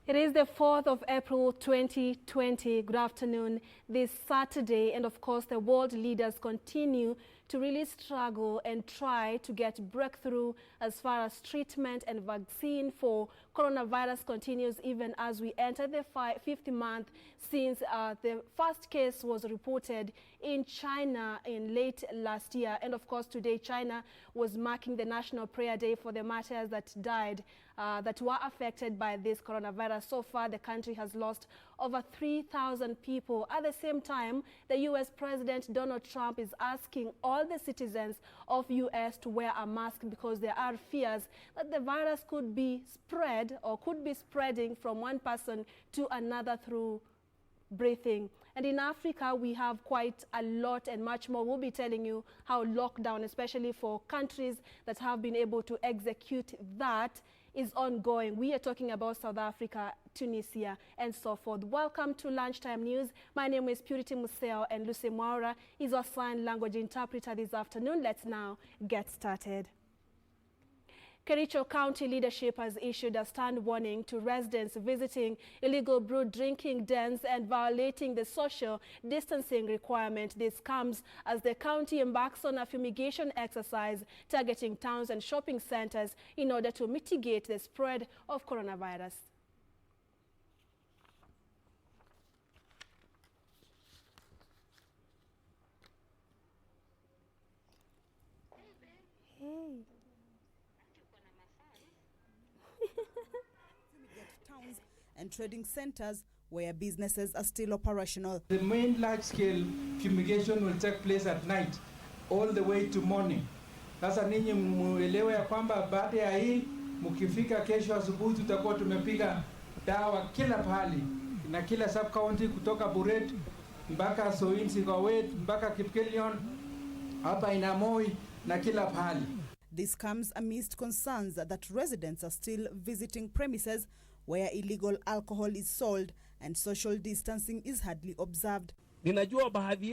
It is the 4th of April 2020. Good afternoon. This Saturday, and of course the world leaders continue to really struggle and try to get breakthrough as far as treatment and vaccine for coronavirus continues, even as we enter the fifth month since the first case was reported in China in late last year. And of course today China was marking the National Prayer Day for the martyrs that died, that were affected by this coronavirus. So far the country has lost over 3,000 people. At the same time, the U.S. President Donald Trump is asking all the citizens of U.S. to wear a mask because there are fears that the virus could be spread or could be spreading from one person to another through breathing. And in Africa, we have quite a lot and much more. We'll be telling you how lockdown, especially for countries that have been able to execute that, is ongoing. We are talking about South Africa, Tunisia, and so forth. Welcome to Lunchtime News. My name is Purity Museu, and Lucy Mwaura is our sign language interpreter this afternoon. Let's now get started. Kericho County leadership has issued a stern warning to residents visiting illegal brew drinking dens and violating the social distancing requirement. This comes as the county embarks on a fumigation exercise targeting towns and shopping centers in order to mitigate the spread of coronavirus. Hey. Towns and trading centers where businesses are still operational. The main large-scale fumigation will take place at night all the way to morning. Sasa ninyi muelewe ya kwamba baada ya hii mkifika kesho asubuhi tutakuwa tumepiga dawa kila pahali na kila sub county kutoka Buret mpaka Soin Sigawet mpaka Kipkelion hapa Inamoi na kila pahali. This comes amidst concerns that residents are still visiting premises where illegal alcohol is sold and social distancing is hardly observed. Ninajua baadhi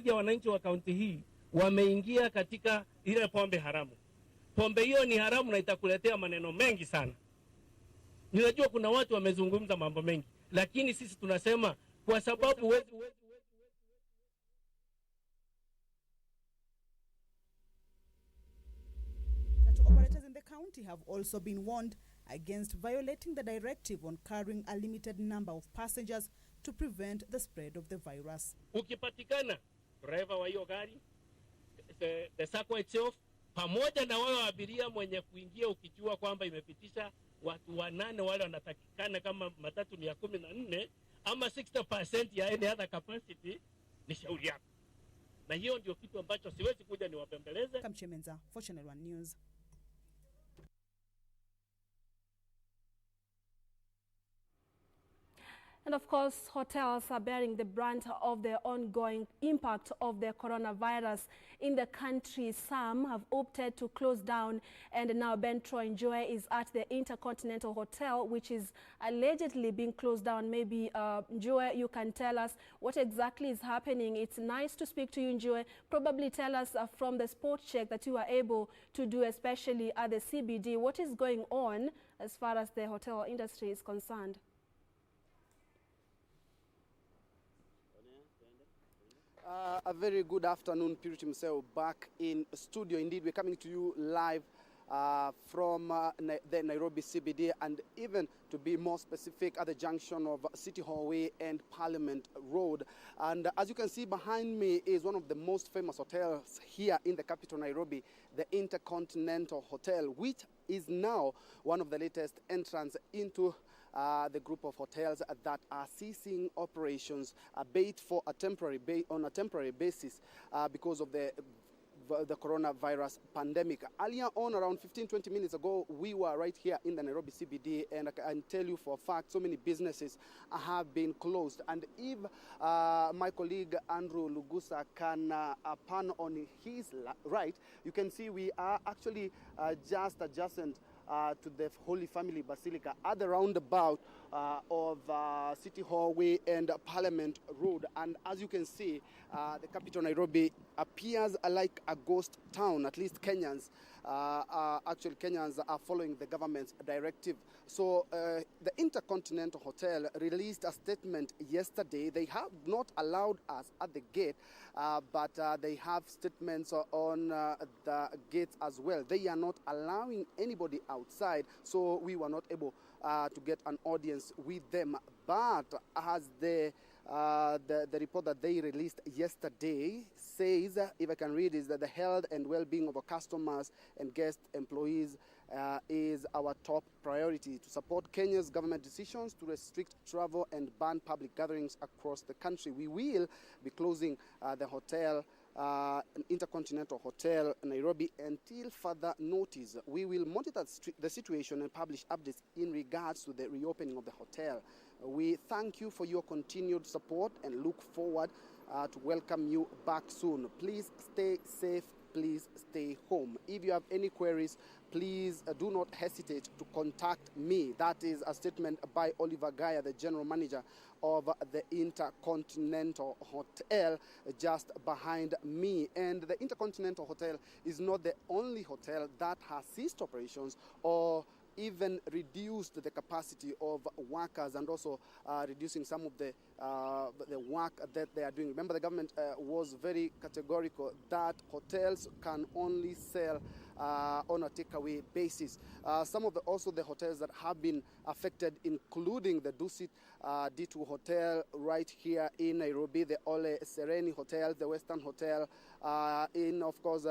ya wananchi wa kaunti hii wameingia katika ile pombe haramu. Pombe hiyo ni haramu na itakuletea maneno mengi sana. Ninajua kuna watu wamezungumza mambo mengi, lakini sisi tunasema kwa sababu Operators in the county have also been warned against violating the directive on carrying a limited number of passengers to prevent the spread of the virus. Ukipatikana driver wa hiyo gari, the sacco itself, pamoja na wao abiria mwenye kuingia ukijua kwamba imepitisha watu 8 wale wanatakikana kama matatu ni ya 14 ama 60% ya any other capacity, ni shauri yako. Na hiyo ndio kitu ambacho siwezi kuja niwapembeleze. Kamchemenza, for Channel 1 News. And of course, hotels are bearing the brunt of the ongoing impact of the coronavirus in the country. Some have opted to close down, and now Ben Troy Njoe is at the Intercontinental Hotel, which is allegedly being closed down. Maybe, Njoe, you can tell us what exactly is happening. It's nice to speak to you, Njoe. Probably tell us from the spot check that you are able to do, especially at the CBD, what is going on as far as the hotel industry is concerned. A very good afternoon, Purity Museu, back in studio. Indeed, we're coming to you live from the Nairobi CBD, and even to be more specific, at the junction of City Hallway and Parliament Road. And as you can see behind me is one of the most famous hotels here in the capital Nairobi, the Intercontinental Hotel, which is now one of the latest entrants into the group of hotels that are ceasing operations, on a temporary basis because of the coronavirus pandemic. Earlier on, around 15-20 minutes ago, we were right here in the Nairobi CBD, and I can tell you for a fact so many businesses have been closed. And if my colleague Andrew Lugusa can pan on his right, you can see we are actually just adjacent to the Holy Family Basilica at the roundabout of City Hallway and Parliament Road. And as you can see, the capital Nairobi appears like a ghost town. At least Kenyans are following the government's directive. So the Intercontinental Hotel released a statement yesterday. They have not allowed us at the gate, but they have statements on the gates as well. They are not allowing anybody outside, so we were not able to get an audience with them. But as the report that they released yesterday says, if I can read, is that the health and well-being of our customers and guest employees is our top priority. To support Kenya's government decisions to restrict travel and ban public gatherings across the country, we will be closing the hotel, Intercontinental Hotel, Nairobi, until further notice. We will monitor the situation and publish updates in regards to the reopening of the hotel. We thank you for your continued support and look forward to welcome you back soon. Please stay safe. Please stay home. If you have any queries, please do not hesitate to contact me. That is a statement by Oliver Gaya, the general manager of the Intercontinental Hotel, just behind me. And the Intercontinental Hotel is not the only hotel that has ceased operations or even reduced the capacity of workers, and also reducing some of the work that they are doing. Remember, the government was very categorical that hotels can only sell on a takeaway basis. Some of the hotels that have been affected, including the Dusit D2 Hotel right here in Nairobi, the Ole Sereni Hotel, the Western Hotel, of course,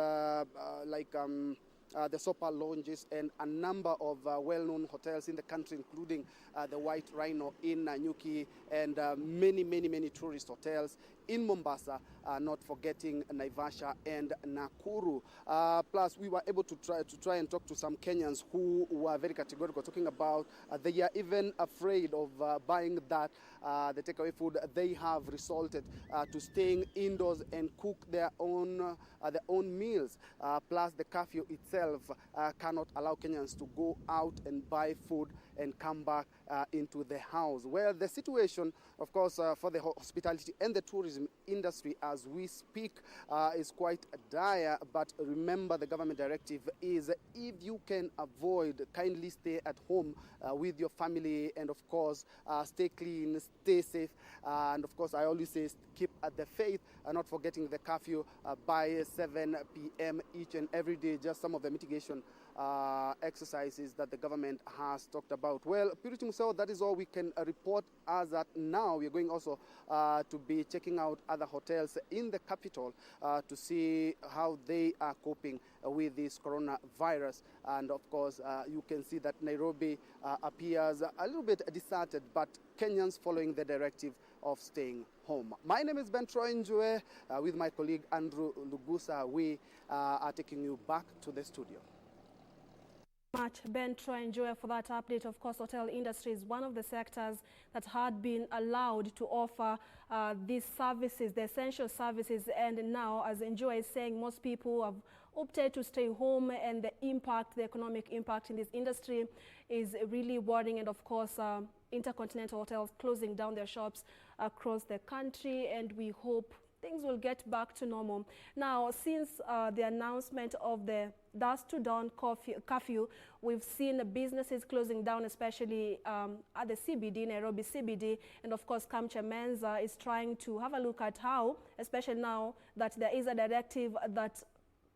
the Sopa Lounges, and a number of well-known hotels in the country, including the White Rhino in Nanyuki, and many tourist hotels in Mombasa, not forgetting Naivasha and Nakuru. Plus, we were able to try and talk to some Kenyans who were very categorical, talking about they are even afraid of buying the takeaway food. They have resorted to staying indoors and cook their own meals. Plus, the curfew itself cannot allow Kenyans to go out and buy food and come back into the house. Well, the situation, of course, for the hospitality and the tourism industry as we speak is quite dire. But remember, the government directive is, if you can avoid, kindly stay at home with your family, and of course stay clean, stay safe, and of course I always say keep the faith, not forgetting the curfew by 7 p.m. each and every day. Just some of the mitigation exercises that the government has talked about. Well, Purity Museu, that is all we can report as at now. We are going also to be checking out other hotels in the capital to see how they are coping with this coronavirus. And of course, you can see that Nairobi appears a little bit deserted, but Kenyans following the directive of staying home. My name is Ben Troy Njue with my colleague Andrew Lugusa. We are taking you back to the studio. Much, Ben Troy Njue, for that update. Of course, hotel industry is one of the sectors that had been allowed to offer these services, the essential services, and now, as Njue is saying, most people have opted to stay home, and the economic impact in this industry is really worrying. And of course, Intercontinental hotels closing down their shops across the country, and we hope things will get back to normal. Now, since the announcement of the dusk to dawn curfew, we've seen businesses closing down, especially at the CBD, Nairobi CBD. And of course, Kamche Menza is trying to have a look at how, especially now that there is a directive that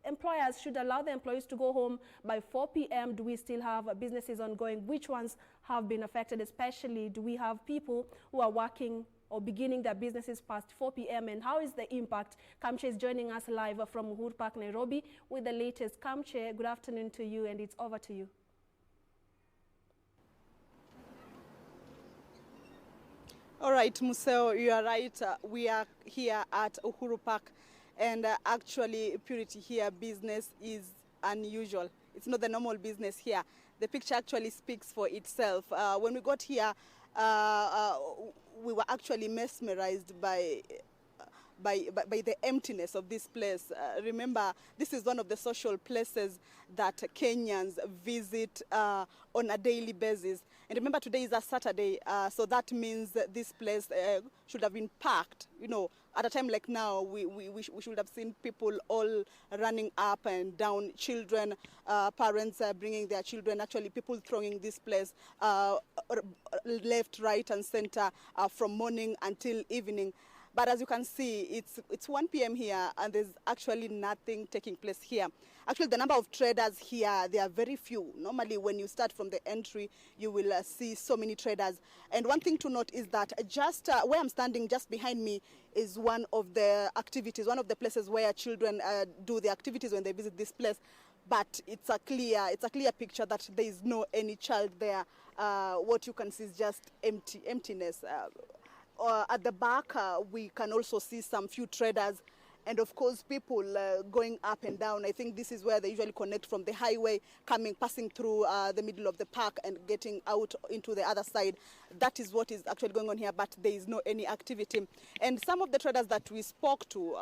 employers should allow the employees to go home by 4 p.m. Do we still have businesses ongoing? Which ones have been affected? Especially, do we have people who are working or beginning their businesses past 4 p.m. and how is the impact? Kamche is joining us live from Uhuru Park, Nairobi with the latest. Kamche, good afternoon to you, and it's over to you. All right, Museu, you are right. We are here at Uhuru Park, and actually, Purity, here business is unusual. It's not the normal business here. The picture actually speaks for itself. When we got here, we were actually mesmerized by by the emptiness of this place. Remember, this is one of the social places that Kenyans visit on a daily basis. And remember, today is a Saturday, so that means that this place should have been packed. You know, at a time like now, we should have seen people all running up and down, children, parents bringing their children, actually people throwing this place left, right, and center from morning until evening. But as you can see, it's 1 p.m. here, and there's actually nothing taking place here. Actually, the number of traders here, they are very few. Normally, when you start from the entry, you will see so many traders. And one thing to note is that just where I'm standing, just behind me, is one of the activities, one of the places where children do the activities when they visit this place. But it's a clear picture that there is no any child there. What you can see is just emptiness. At the back, we can also see some few traders, and of course people going up and down. I think this is where they usually connect from the highway, passing through the middle of the park and getting out into the other side. That is what is actually going on here, but there is no any activity. And some of the traders that we spoke to,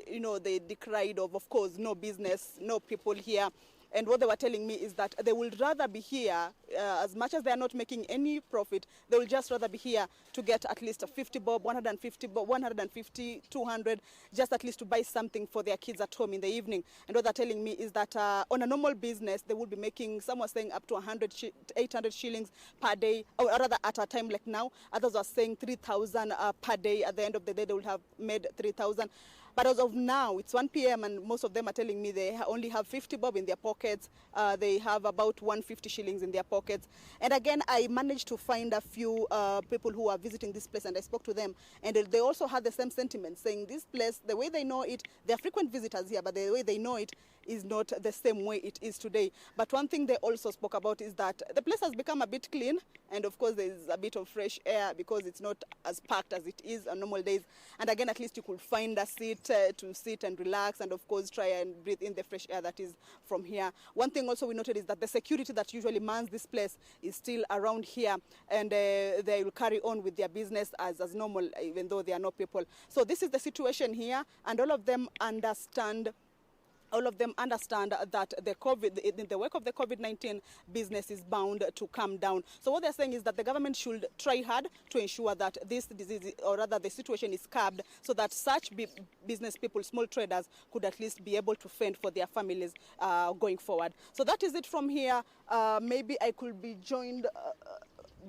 you know, they decried of course, no business, no people here. And what they were telling me is that they would rather be here, as much as they are not making any profit, they will just rather be here to get at least a 50 bob, 150 bob, 150, 200, just at least to buy something for their kids at home in the evening. And what they're telling me is that on a normal business, they would be making, some were saying up to 800 shillings per day, or rather at a time like now. Others are saying 3,000 per day. At the end of the day, they will have made 3,000. But as of now, it's 1 p.m. and most of them are telling me they only have 50 bob in their pockets. They have about 150 shillings in their pockets. And again, I managed to find a few people who are visiting this place, and I spoke to them. And they also had the same sentiment, saying this place, the way they know it, they're frequent visitors here, but the way they know it is not the same way it is today. But one thing they also spoke about is that the place has become a bit clean, and of course there's a bit of fresh air because it's not as packed as it is on normal days. And again, at least you could find a seat to sit and relax, and of course try and breathe in the fresh air that is from here. One thing also we noted is that the security that usually mans this place is still around here, and they will carry on with their business as normal, even though there are no people. So this is the situation here, and all of them understand that in the wake of the COVID-19, business is bound to come down. So what they're saying is that the government should try hard to ensure that this disease, or rather the situation, is curbed, so that such business people, small traders, could at least be able to fend for their families going forward. So that is it from here. Maybe I could be joined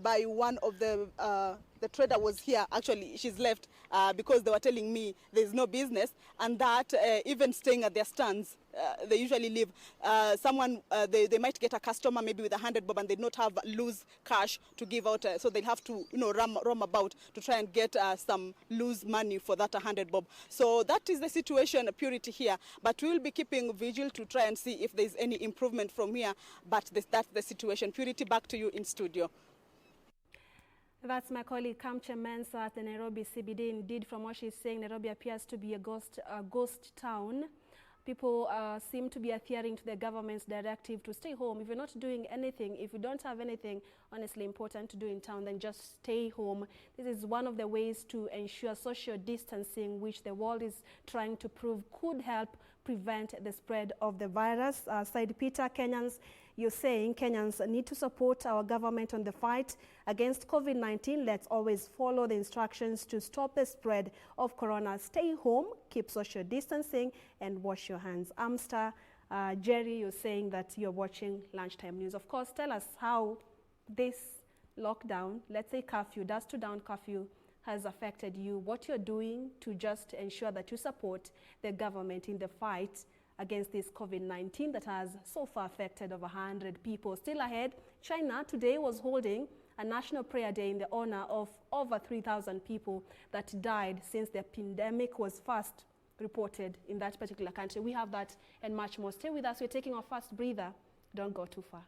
by one of the trader was here. Actually, she's left because they were telling me there's no business, and that even staying at their stands, they usually leave. They might get a customer maybe with 100 bob, and they not have loose cash to give out, so they'll have to roam about to try and get some loose money for that 100 bob. So that is the situation, Purity, here. But we will be keeping vigil to try and see if there's any improvement from here. But that's the situation. Purity, back to you in studio. That's my colleague Kamche Mensa at the Nairobi CBD. Indeed, from what she's saying, Nairobi appears to be a ghost town. People seem to be adhering to the government's directive to stay home. If you're not doing anything, if you don't have anything honestly important to do in town, then just stay home. This is one of the ways to ensure social distancing, which the world is trying to prove could help prevent the spread of the virus. Said Peter, you're saying Kenyans need to support our government on the fight against COVID-19. Let's always follow the instructions to stop the spread of corona. Stay home, keep social distancing, and wash your hands. Amster, Jerry, you're saying that you're watching Lunchtime News. Of course, tell us how this lockdown, let's say curfew, dusk to dawn curfew, has affected you, what you're doing to just ensure that you support the government in the fight against this COVID-19 that has so far affected over 100 people. Still ahead, China today was holding a national prayer day in the honor of over 3,000 people that died since the pandemic was first reported in that particular country. We have that and much more. Stay with us. We're taking our first breather. Don't go too far.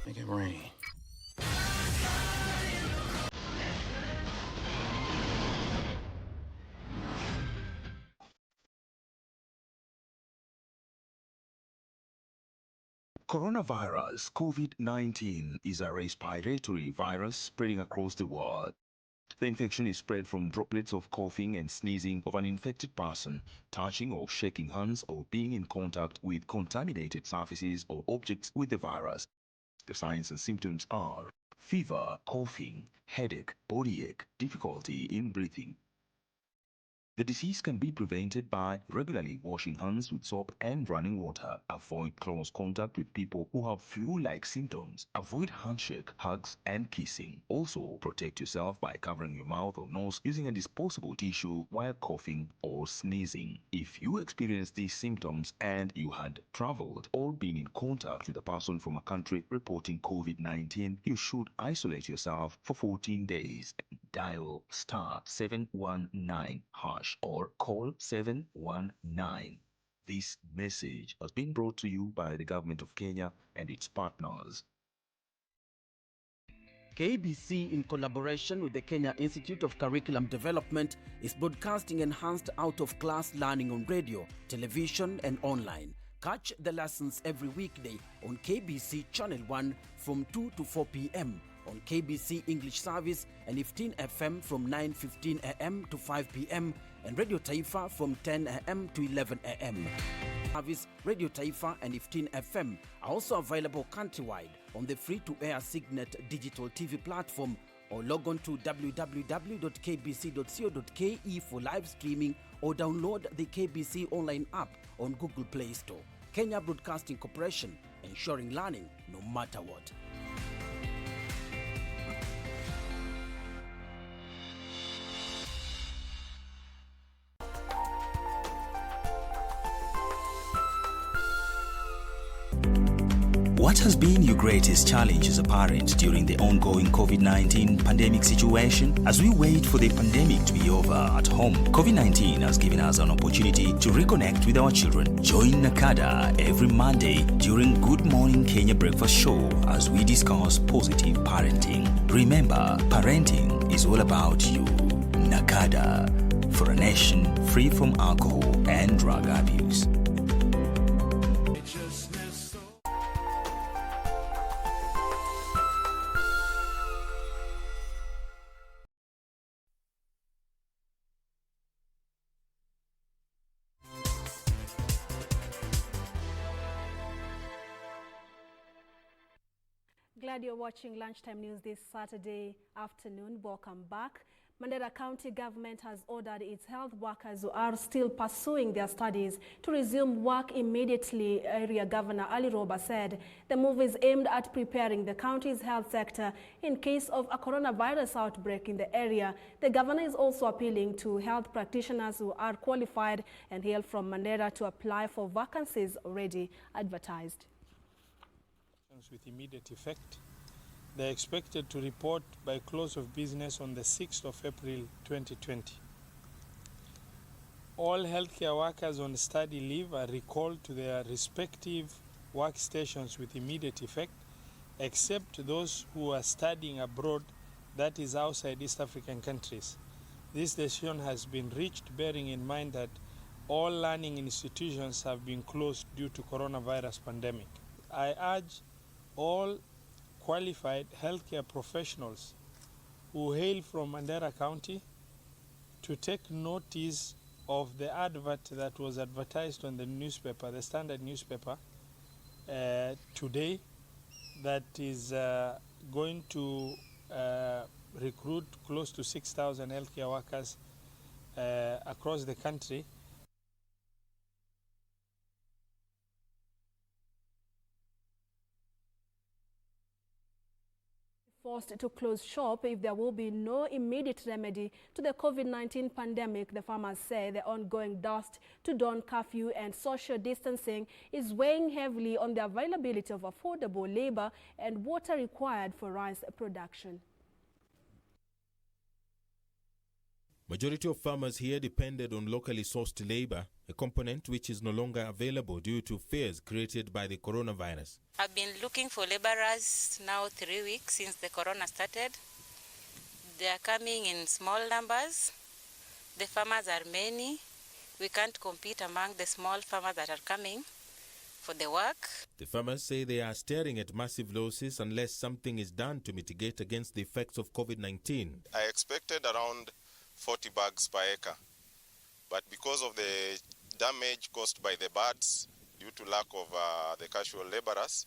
Make it rain. Coronavirus COVID-19 is a respiratory virus spreading across the world. The infection is spread from droplets of coughing and sneezing of an infected person, touching or shaking hands, or being in contact with contaminated surfaces or objects with the virus. The signs and symptoms are fever, coughing, headache, body ache, difficulty in breathing. The disease can be prevented by regularly washing hands with soap and running water. Avoid close contact with people who have flu-like symptoms. Avoid handshake, hugs, and kissing. Also, protect yourself by covering your mouth or nose using a disposable tissue while coughing or sneezing. If you experience these symptoms and you had traveled or been in contact with a person from a country reporting COVID-19, you should isolate yourself for 14 days. Dial *719# or call 719. This message has been brought to you by the Government of Kenya and its partners. KBC, in collaboration with the Kenya Institute of Curriculum Development, is broadcasting enhanced out-of-class learning on radio, television, and online. Catch the lessons every weekday on KBC Channel 1 from 2 to 4 p.m. on KBC English Service and 15 FM from 9:15 a.m. to 5 p.m. and Radio Taifa from 10 a.m. to 11 a.m. Service, Radio Taifa and 15 FM are also available countrywide on the free-to-air Signet digital TV platform, or log on to www.kbc.co.ke for live streaming, or download the KBC online app on Google Play Store. Kenya Broadcasting Corporation, ensuring learning no matter what. What has been your greatest challenge as a parent during the ongoing COVID-19 pandemic situation? As we wait for the pandemic to be over at home, COVID-19 has given us an opportunity to reconnect with our children. Join Nakada every Monday during Good Morning Kenya Breakfast Show as we discuss positive parenting. Remember, parenting is all about you. Nakada, for a nation free from alcohol and drug abuse. Glad you're watching Lunchtime News this Saturday afternoon. Welcome back. Mandera County government has ordered its health workers who are still pursuing their studies to resume work immediately. Area Governor Ali Roba said the move is aimed at preparing the county's health sector in case of a coronavirus outbreak in the area. The governor is also appealing to health practitioners who are qualified and hail from Mandera to apply for vacancies already advertised. With immediate effect. They are expected to report by close of business on the 6th of April 2020. All healthcare workers on study leave are recalled to their respective workstations with immediate effect, except those who are studying abroad, that is outside East African countries. This decision has been reached bearing in mind that all learning institutions have been closed due to coronavirus pandemic. I urge all qualified healthcare professionals who hail from Mandera County to take notice of the advert that was advertised on the newspaper, the Standard newspaper, today, that is going to recruit close to 6,000 healthcare workers across the country. Forced to close shop if there will be no immediate remedy to the COVID-19 pandemic. The farmers say the ongoing dusk to dawn curfew and social distancing is weighing heavily on the availability of affordable labor and water required for rice production. Majority of farmers here depended on locally sourced labor, a component which is no longer available due to fears created by the coronavirus. I've been looking for laborers now 3 weeks since the corona started. They are coming in small numbers. The farmers are many. We can't compete among the small farmers that are coming for the work. The farmers say they are staring at massive losses unless something is done to mitigate against the effects of COVID-19. I expected around 40 bags per acre, but because of the damage caused by the birds due to lack of the casual laborers,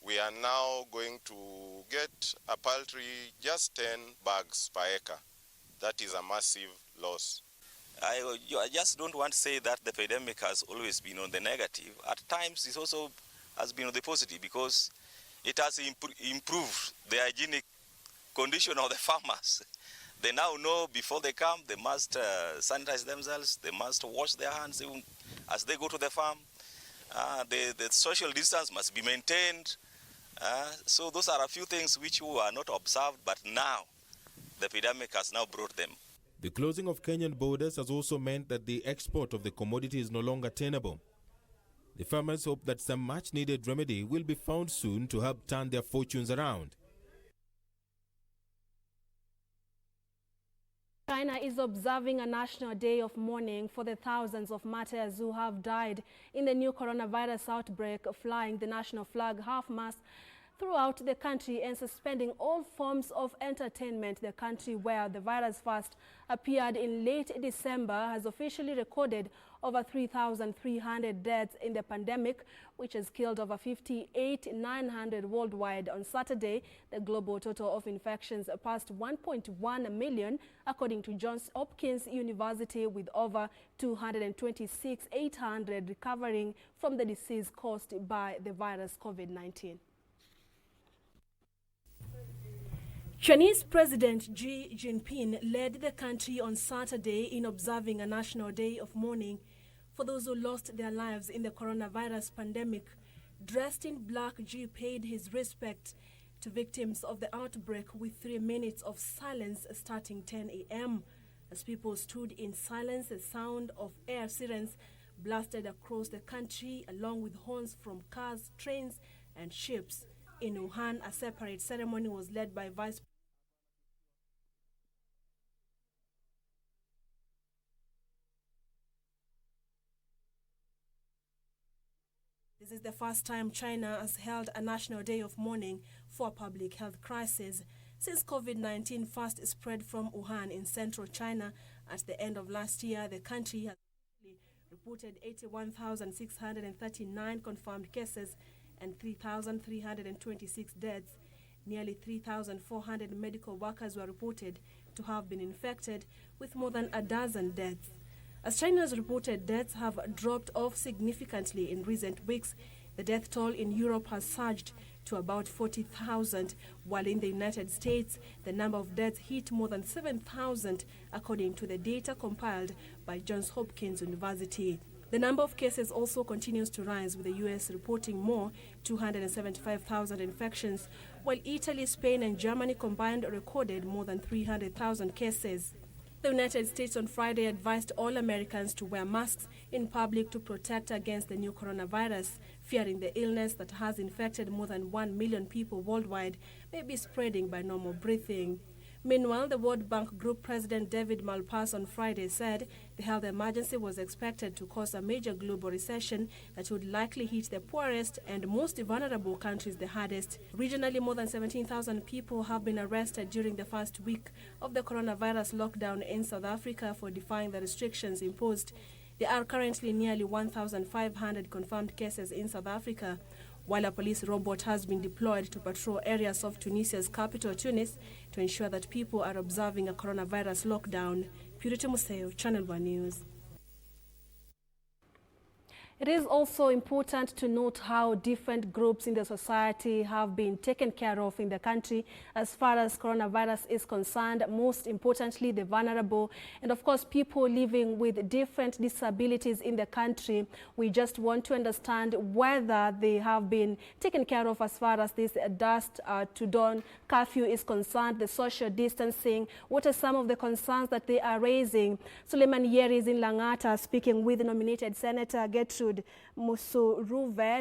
we are now going to get a paltry just 10 bags per acre. That is a massive loss. I just don't want to say that the pandemic has always been on the negative. At times it also has been on the positive because it has improved the hygienic condition of the farmers. They now know before they come, they must sanitize themselves, they must wash their hands even as they go to the farm. The social distance must be maintained. So those are a few things which were not observed, but now the pandemic has now brought them. The closing of Kenyan borders has also meant that the export of the commodity is no longer tenable. The farmers hope that some much-needed remedy will be found soon to help turn their fortunes around. China is observing a national day of mourning for the thousands of martyrs who have died in the new coronavirus outbreak, flying the national flag half-mast throughout the country and suspending all forms of entertainment. The country, where the virus first appeared in late December, has officially recorded over 3,300 deaths in the pandemic, which has killed over 58,900 worldwide. On Saturday, the global total of infections passed 1.1 million, according to Johns Hopkins University, with over 226,800 recovering from the disease caused by the virus COVID-19. Chinese President Xi Jinping led the country on Saturday in observing a national day of mourning for those who lost their lives in the coronavirus pandemic. Dressed in black, Xi paid his respect to victims of the outbreak with 3 minutes of silence starting 10 a.m. As people stood in silence, the sound of air sirens blasted across the country, along with horns from cars, trains, and ships. In Wuhan, a separate ceremony was led by Vice This is the first time China has held a national day of mourning for a public health crisis since COVID-19 first spread from Wuhan in central China at the end of last year. The country has reported 81,639 confirmed cases and 3,326 deaths. Nearly 3,400 medical workers were reported to have been infected, with more than a dozen deaths. As China's reported deaths have dropped off significantly in recent weeks, the death toll in Europe has surged to about 40,000, while in the United States, the number of deaths hit more than 7,000, according to the data compiled by Johns Hopkins University. The number of cases also continues to rise, with the U.S. reporting more, 275,000 infections, while Italy, Spain, and Germany combined recorded more than 300,000 cases. The United States on Friday advised all Americans to wear masks in public to protect against the new coronavirus, fearing the illness that has infected more than 1 million people worldwide may be spreading by normal breathing. Meanwhile, the World Bank Group President David Malpass on Friday said the health emergency was expected to cause a major global recession that would likely hit the poorest and most vulnerable countries the hardest. Regionally, more than 17,000 people have been arrested during the first week of the coronavirus lockdown in South Africa for defying the restrictions imposed. There are currently nearly 1,500 confirmed cases in South Africa, while a police robot has been deployed to patrol areas of Tunisia's capital, Tunis, to ensure that people are observing a coronavirus lockdown. Purity Museu, Channel 1 News. It is also important to note how different groups in the society have been taken care of in the country as far as coronavirus is concerned, most importantly the vulnerable and of course people living with different disabilities in the country. We just want to understand whether they have been taken care of as far as this dusk to dawn curfew is concerned, the social distancing. What are some of the concerns that they are raising? Suleiman Yeri is in Langata speaking with nominated Senator Gertrude Museu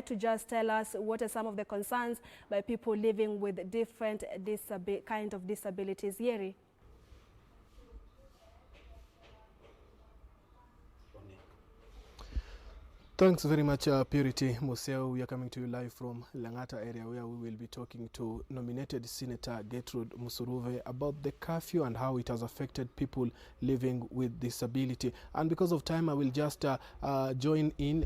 to just tell us what are some of the concerns by people living with different kind of disabilities. Yeri. Thanks very much, Purity Museu. We are coming to you live from Langata area, where we will be talking to nominated Senator Gertrude Musuruve about the curfew and how it has affected people living with disability. And because of time, I will just join in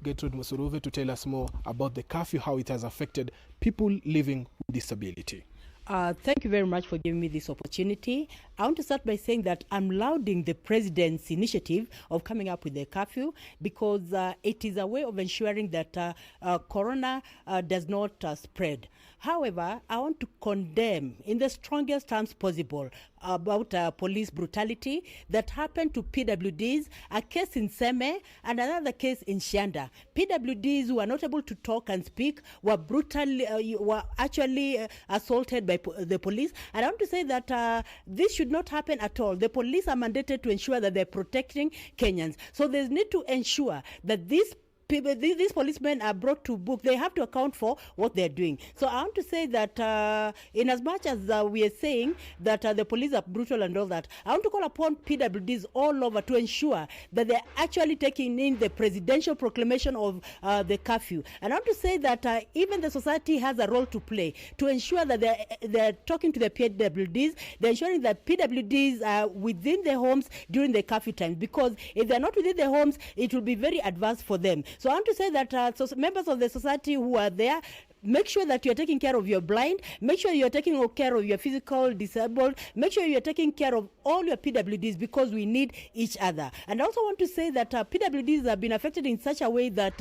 Gertrude Musuruve to tell us more about the curfew, how it has affected people living with disability. Thank you very much for giving me this opportunity. I want to start by saying that I'm lauding the President's initiative of coming up with a curfew, because it is a way of ensuring that corona does not spread. However, I want to condemn in the strongest terms possible about police brutality that happened to PWDs, a case in Seme and another case in Shanda. PWDs who were not able to talk and speak were brutally, were actually assaulted by the police. And I want to say that this should not happen at all. The police are mandated to ensure that they're protecting Kenyans. So there's need to ensure that these policemen are brought to book. They have to account for what they're doing. So I want to say that in as much as we are saying that the police are brutal and all that, I want to call upon PWDs all over to ensure that they're actually taking in the presidential proclamation of the curfew. And I want to say that even the society has a role to play to ensure that they're talking to the PWDs, they're ensuring that PWDs are within their homes during the curfew time, because if they're not within their homes, it will be very adverse for them. So I want to say that members of the society who are there, make sure that you're taking care of your blind, make sure you're taking care of your physical disabled, make sure you're taking care of all your PWDs, because we need each other. And I also want to say that PWDs have been affected in such a way that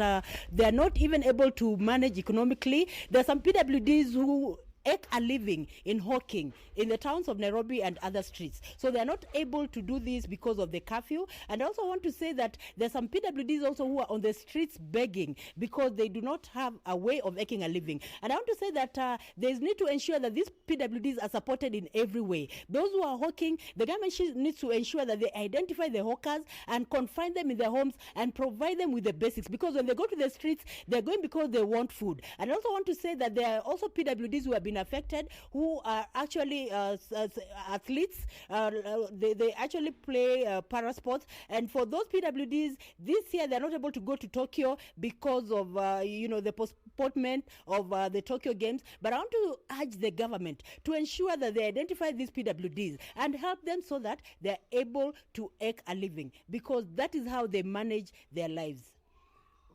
they're not even able to manage economically. There are some PWDs who make a living in hawking in the towns of Nairobi and other streets. So they are not able to do this because of the curfew. And I also want to say that there are some PWDs also who are on the streets begging because they do not have a way of making a living. And I want to say that there is need to ensure that these PWDs are supported in every way. Those who are hawking, the government needs to ensure that they identify the hawkers and confine them in their homes and provide them with the basics. Because when they go to the streets, they're going because they want food. And I also want to say that there are also PWDs who have been affected, who are actually athletes. They actually play parasports, and for those PWDs this year they're not able to go to Tokyo because of the postponement of the Tokyo Games. But I want to urge the government to ensure that they identify these PWDs and help them so that they're able to make a living, because that is how they manage their lives.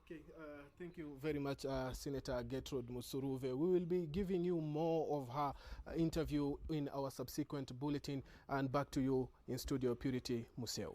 Okay, thank you very much, Senator Gertrude Musuruve. We will be giving you more of her interview in our subsequent bulletin. And back to you in studio, Purity Museu.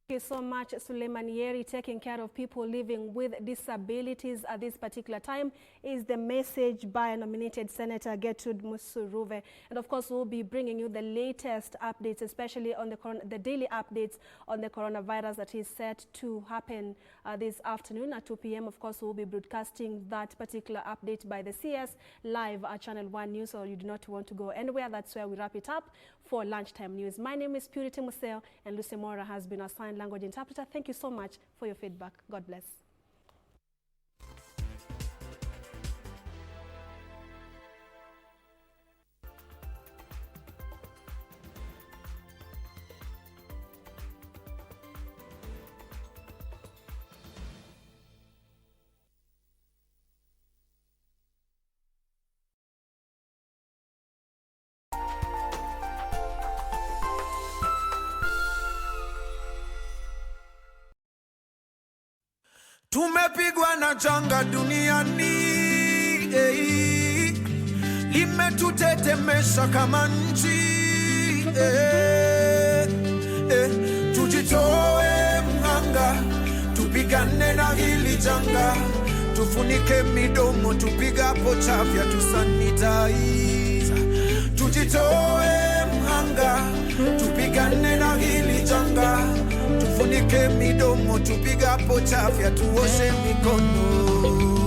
Thank you so much, Suleiman Yeri. Taking care of people living with disabilities at this particular time is the message by nominated Senator Gertrude Musuruve. And of course, we'll be bringing you the latest updates, especially on the daily updates on the coronavirus that is set to happen this afternoon at 2 p.m. Of course, we'll be broadcasting that particular update by the CS live at Channel 1 News, so you do not want to go anywhere. That's where we wrap it up for lunchtime news. My name is Purity Museu, and Lucy Mora has been assigned language interpreter. Thank you so much for your feedback. God bless. Tumepigwa na janga duniani, limetutetemesha kama nchi, tujitoe mhanga, tupigane na hili janga, tufunike midomo, tupigapo chafya, tusanitize. Tujitoe mhanga, tupigane na hili janga, tufunike midomo, tupigapo chafya, tuoshe mikono.